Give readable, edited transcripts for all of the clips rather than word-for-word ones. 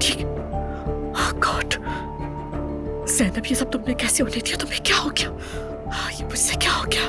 ठीक। ओह गॉड, ज़ैनब ये सब तुमने कैसे होने दिया? तुम्हें क्या हो गया? ये मुझसे क्या हो गया?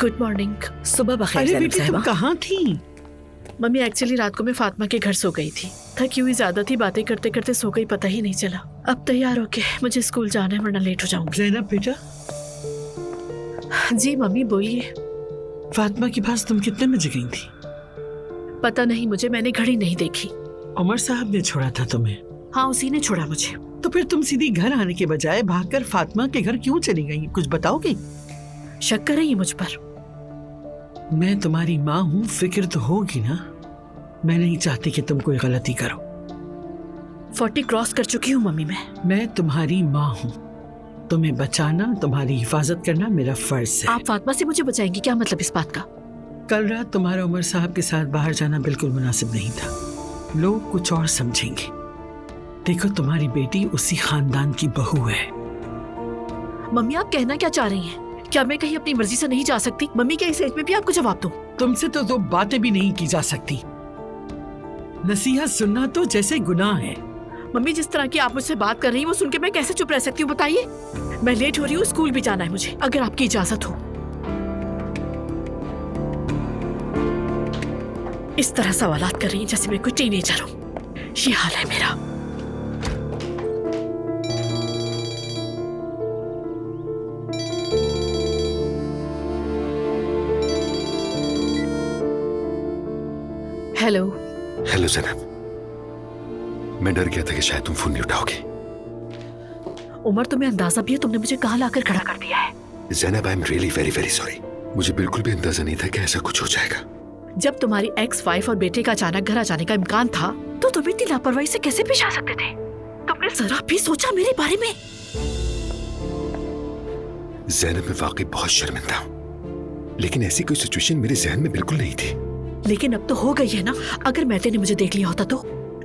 Good morning. सुबह बखैर। अरे बेटी तुम कहाँ थी? मम्मी एक्चुअली रात को मैं फातिमा के घर सो गई थी। थकी हुई ज्यादा थी, बातें करते करते सो गई, पता ही नहीं चला। अब तैयार होके मुझे स्कूल जाना है वरना लेट हो जाऊंगी। ज़ैनब बेटा। जी मम्मी बोलिए। फातिमा के पास तुम कितने बजे गई थी? पता नहीं मुझे, मैंने घड़ी नहीं देखी। उमर साहब ने छोड़ा था तुम्हें? हाँ उसी ने छोड़ा मुझे। तो फिर तुम सीधी घर आने के बजाय भागकर फातिमा के घर क्यों चली गई? कुछ बताओगी? शक कर रही है मुझ पर? मैं तुम्हारी माँ हूँ, फिक्र तो होगी ना। मैं नहीं चाहती कि तुम कोई गलती करो। 40 क्रॉस कर चुकी हूँ मम्मी मैं तुम्हारी माँ हूँ। तुम्हें बचाना, तुम्हारी हिफाजत करना मेरा फर्ज है। आप फातिमा से मुझे बचाएंगी? क्या मतलब इस बात का? कल रात तुम्हारा उमर साहब के साथ बाहर जाना बिल्कुल मुनासिब नहीं था। लोग कुछ और समझेंगे। देखो तुम्हारी बेटी उसी खानदान की बहू है। मम्मी आप कहना क्या चाह रही हैं? क्या मैं कहीं अपनी मर्जी से नहीं जा सकती? मम्मी क्या इस एज में भी आपको जवाब दूं? तुमसे तो दो बातें भी नहीं की जा सकती। नसीहत सुनना तो जैसे गुनाह है। मम्मी जिस तरह की आप मुझसे बात कर रही हैं वो सुन के मैं कैसे चुप रह सकती हूँ बताइए? मैं लेट हो रही हूँ, स्कूल भी जाना है मुझे, अगर आपकी इजाजत हो। इस तरह सवालात कर रही हैं जैसे मैं कोई टीनेजर हूँ। ये हाल है मेरा। हेलो। हेलो ज़ैनब, मैं डर गया था कि शायद तुम फोन नहीं उठाओगे। उमर तुम्हें अंदाजा भी है तुमने मुझे कहाँ लाकर खड़ा कर दिया है? Zainab I am really very very sorry. मुझे बिल्कुल भी अंदाजा नहीं था कि ऐसा कुछ हो जाएगा। जब तुम्हारी एक्स वाइफ और बेटे का अचानक घर आ जाने का इम्कान था तो तुम इतनी लापरवाही से कैसे पेश आ सकते थे? तुमने जरा भी सोचा मेरे बारे में? ज़ैनब मैं वाकई बहुत शर्मिंदा हूँ, लेकिन ऐसी कोई सिचुएशन मेरे जहन में बिल्कुल नहीं थी। लेकिन अब तो हो गई है ना। अगर मैते ने मुझे देख लिया होता तो?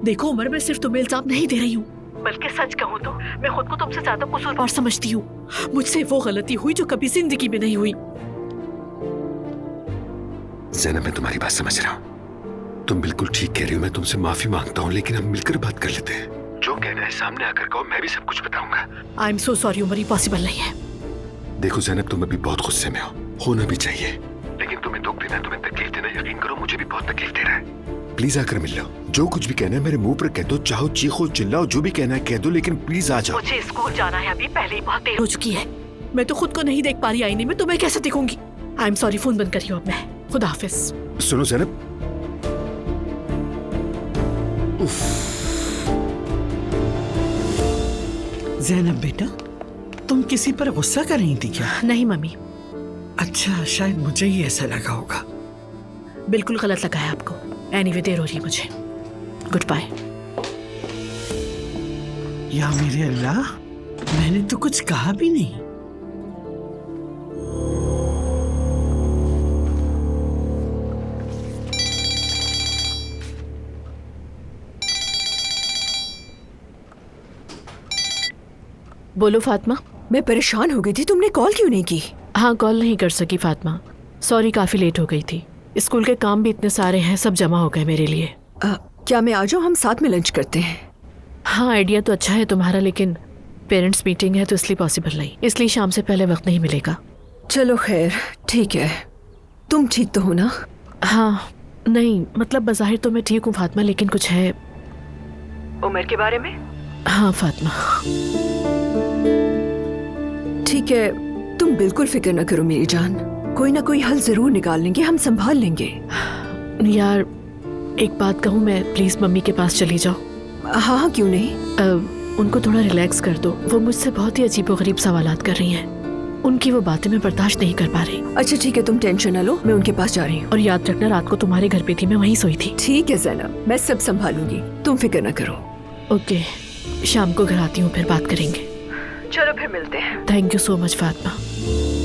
देखो उमर, मैं सिर्फ तुम्हें इल्जाम नहीं दे रही हूँ, बल्कि सच कहूँ तो मैं खुद को तुमसे ज्यादा कसूरवार समझती हूँ। मुझसे वो गलती हुई जो कभी जिंदगी में नहीं हुई। ज़ैनब मैं तुम्हारी बात समझ रहा हूँ, तुम बिल्कुल ठीक कह रही हो। मैं तुमसे माफी मांगता हूँ, लेकिन हम मिलकर बात कर लेते हैं। जो कहना है सामने आकर कहो, मैं भी सब कुछ बताऊंगा। I am so sorry Umar, ये पॉसिबल नहीं है। देखो ज़ैनब, तुम अभी बहुत गुस्से में हो, होना भी चाहिए, लेकिन तुम्हें दुख देना, तुम्हें तकलीफ देना, यकीन करो मुझे भी बहुत तकलीफ दे रहा है। प्लीज आकर मिल लो। जो कुछ भी कहना है मेरे मुंह पर कह दो, चाहो चीखो चिल्लाओ, जो भी कहना है कह दो, लेकिन प्लीज आ जाओ। मुझे स्कूल जाना है अभी, पहले ही बहुत देर हो चुकी है। मैं तो खुद को नहीं देख पा रही आईने में, तो मैं कैसे दिखूंगी? आई एम सॉरी, फोन बंद करियो अब मैं। खुदा हाफिज। सुनो ज़ैनब, ज़ैनब बेटा, तुम किसी पर गुस्सा कर रही थी क्या? नहीं मम्मी। अच्छा, शायद मुझे ही ऐसा लगा होगा। बिल्कुल गलत लगा है आपको। एनीवे देर हो रही है मुझे। Goodbye. या मेरे अल्लाह, मैंने तो कुछ कहा भी नहीं। बोलो फातिमा। मैं परेशान हो गई थी, तुमने कॉल क्यों नहीं की? हाँ कॉल नहीं कर सकी फातिमा, सॉरी, काफी लेट हो गई थी। स्कूल के काम भी इतने सारे हैं, सब जमा हो गए मेरे लिए। क्या मैं आ जाऊँ? हम साथ में लंच करते हैं। हाँ, आइडिया तो अच्छा है तुम्हारा, लेकिन पेरेंट्स मीटिंग है तो इसलिए पॉसिबल नहीं, इसलिए शाम से पहले वक्त नहीं मिलेगा। चलो खैर, ठीक है। तुम ठीक तो हो ना? हाँ, नहीं मतलब बज़ाहिर तो मैं ठीक हूँ फातिमा, लेकिन कुछ है। उमर के बारे में? हाँ फातिमा। ठीक है, तुम बिल्कुल फिक्र न करो मेरी जान, कोई ना कोई हल जरूर निकाल लेंगे, हम संभाल लेंगे। यार एक बात कहूँ मैं, प्लीज मम्मी के पास चली जाओ। हाँ हाँ, क्यों नहीं। उनको थोड़ा रिलैक्स कर दो, वो मुझसे बहुत ही अजीबोगरीब सवालात कर रही हैं। उनकी वो बातें मैं बर्दाश्त नहीं कर पा रही। अच्छा ठीक है, तुम टेंशन न लो, मैं उनके पास जा रही हूँ। और याद रखना रात को तुम्हारे घर पे थी, मैं वहीं सोई थी। ठीक है ज़ैनब, मैं सब संभालूंगी, तुम फिक्र न करो। ओके, शाम को घर आती हूँ, फिर बात करेंगे। चलो फिर मिलते हैं। Thank you so much Fatima.